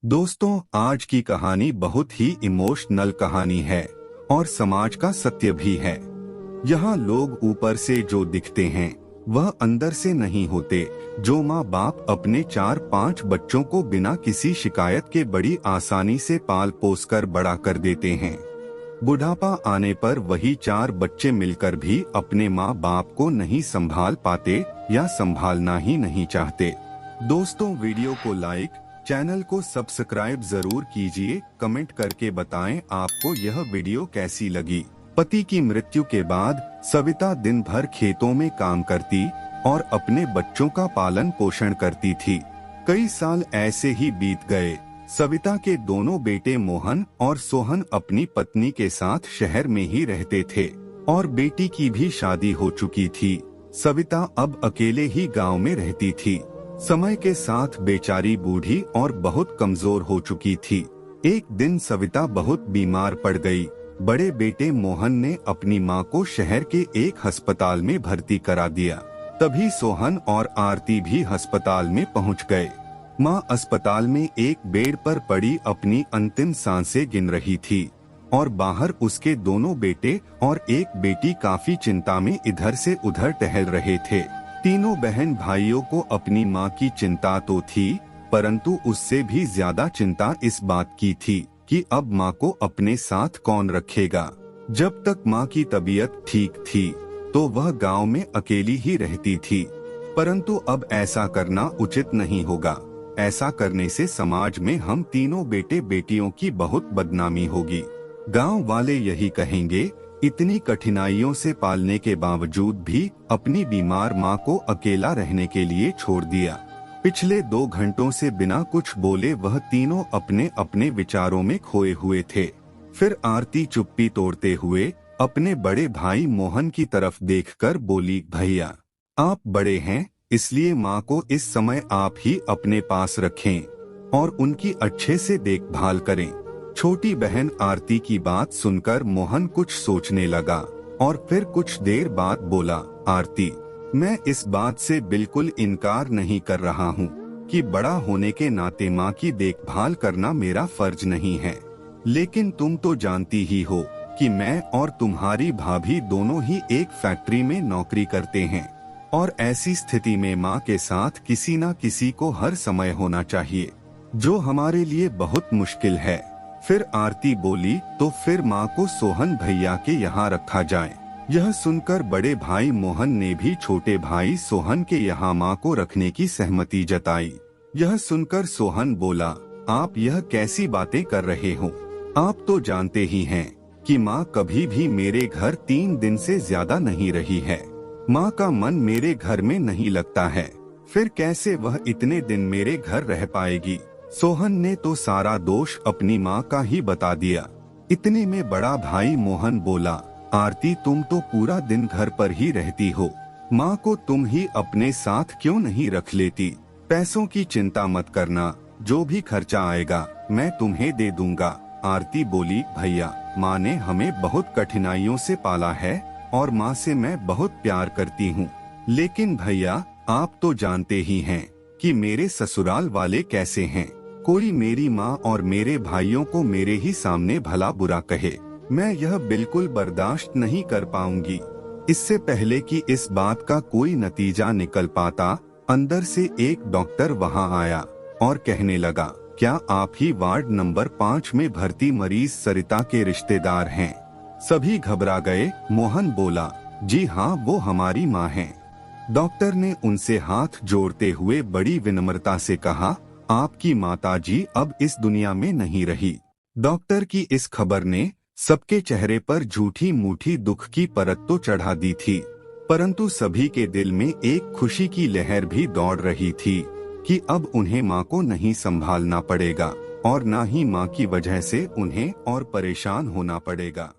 दोस्तों, आज की कहानी बहुत ही इमोशनल कहानी है और समाज का सत्य भी है। यहाँ लोग ऊपर से जो दिखते हैं वह अंदर से नहीं होते। जो माँ बाप अपने 4-5 बच्चों को बिना किसी शिकायत के बड़ी आसानी से पाल पोस कर बड़ा कर देते हैं, बुढ़ापा आने पर वही 4 बच्चे मिलकर भी अपने माँ बाप को नहीं संभाल पाते या संभालना ही नहीं चाहते। दोस्तों, वीडियो को लाइक, चैनल को सब्सक्राइब जरूर कीजिए। कमेंट करके बताएं आपको यह वीडियो कैसी लगी। पति की मृत्यु के बाद सविता दिन भर खेतों में काम करती और अपने बच्चों का पालन पोषण करती थी। कई साल ऐसे ही बीत गए। सविता के दोनों बेटे मोहन और सोहन अपनी पत्नी के साथ शहर में ही रहते थे और बेटी की भी शादी हो चुकी थी। सविता अब अकेले ही गांव में रहती थी। समय के साथ बेचारी बूढ़ी और बहुत कमजोर हो चुकी थी। एक दिन सविता बहुत बीमार पड़ गई। बड़े बेटे मोहन ने अपनी मां को शहर के एक अस्पताल में भर्ती करा दिया। तभी सोहन और आरती भी अस्पताल में पहुंच गए। मां अस्पताल में एक बेड पर पड़ी अपनी अंतिम सांसें गिन रही थी और बाहर उसके दोनों बेटे और एक बेटी काफी चिंता में इधर से उधर टहल रहे थे। तीनों बहन भाइयों को अपनी मां की चिंता तो थी, परंतु उससे भी ज्यादा चिंता इस बात की थी कि अब मां को अपने साथ कौन रखेगा। जब तक मां की तबीयत ठीक थी तो वह गांव में अकेली ही रहती थी, परंतु अब ऐसा करना उचित नहीं होगा। ऐसा करने से समाज में हम तीनों बेटे बेटियों की बहुत बदनामी होगी। गांव वाले यही कहेंगे, इतनी कठिनाइयों से पालने के बावजूद भी अपनी बीमार मां को अकेला रहने के लिए छोड़ दिया। पिछले 2 घंटों से बिना कुछ बोले वह तीनों अपने अपने विचारों में खोए हुए थे। फिर आरती चुप्पी तोड़ते हुए अपने बड़े भाई मोहन की तरफ देखकर बोली, भैया, आप बड़े हैं, इसलिए मां को इस समय आप ही अपने पास रखें और उनकी अच्छे से देखभाल करें। छोटी बहन आरती की बात सुनकर मोहन कुछ सोचने लगा और फिर कुछ देर बाद बोला, आरती, मैं इस बात से बिल्कुल इनकार नहीं कर रहा हूँ कि बड़ा होने के नाते माँ की देखभाल करना मेरा फर्ज नहीं है, लेकिन तुम तो जानती ही हो कि मैं और तुम्हारी भाभी दोनों ही एक फैक्ट्री में नौकरी करते हैं और ऐसी स्थिति में माँ के साथ किसी न किसी को हर समय होना चाहिए, जो हमारे लिए बहुत मुश्किल है। फिर आरती बोली, तो फिर माँ को सोहन भैया के यहाँ रखा जाए। यह सुनकर बड़े भाई मोहन ने भी छोटे भाई सोहन के यहाँ माँ को रखने की सहमति जताई। यह सुनकर सोहन बोला, आप यह कैसी बातें कर रहे हो? आप तो जानते ही हैं कि माँ कभी भी मेरे घर 3 दिन से ज्यादा नहीं रही है। माँ का मन मेरे घर में नहीं लगता है, फिर कैसे वह इतने दिन मेरे घर रह पाएगी? सोहन ने तो सारा दोष अपनी माँ का ही बता दिया। इतने में बड़ा भाई मोहन बोला, आरती, तुम तो पूरा दिन घर पर ही रहती हो, माँ को तुम ही अपने साथ क्यों नहीं रख लेती? पैसों की चिंता मत करना, जो भी खर्चा आएगा मैं तुम्हें दे दूंगा। आरती बोली, भैया, माँ ने हमें बहुत कठिनाइयों से पाला है और माँ से मैं बहुत प्यार करती हूँ, लेकिन भैया, आप तो जानते ही हैं कि मेरे ससुराल वाले कैसे हैं। कोई मेरी माँ और मेरे भाइयों को मेरे ही सामने भला बुरा कहे, मैं यह बिल्कुल बर्दाश्त नहीं कर पाऊंगी। इससे पहले कि इस बात का कोई नतीजा निकल पाता, अंदर से एक डॉक्टर वहां आया और कहने लगा, क्या आप ही वार्ड नंबर 5 में भर्ती मरीज सरिता के रिश्तेदार हैं? सभी घबरा गए। मोहन बोला, जी हाँ, वो हमारी माँ हैं। डॉक्टर ने उनसे हाथ जोड़ते हुए बड़ी विनम्रता से कहा, आपकी माताजी अब इस दुनिया में नहीं रही। डॉक्टर की इस खबर ने सबके चेहरे पर झूठी मूठी दुख की परत तो चढ़ा दी थी, परंतु सभी के दिल में एक खुशी की लहर भी दौड़ रही थी कि अब उन्हें माँ को नहीं संभालना पड़ेगा और न ही माँ की वजह से उन्हें और परेशान होना पड़ेगा।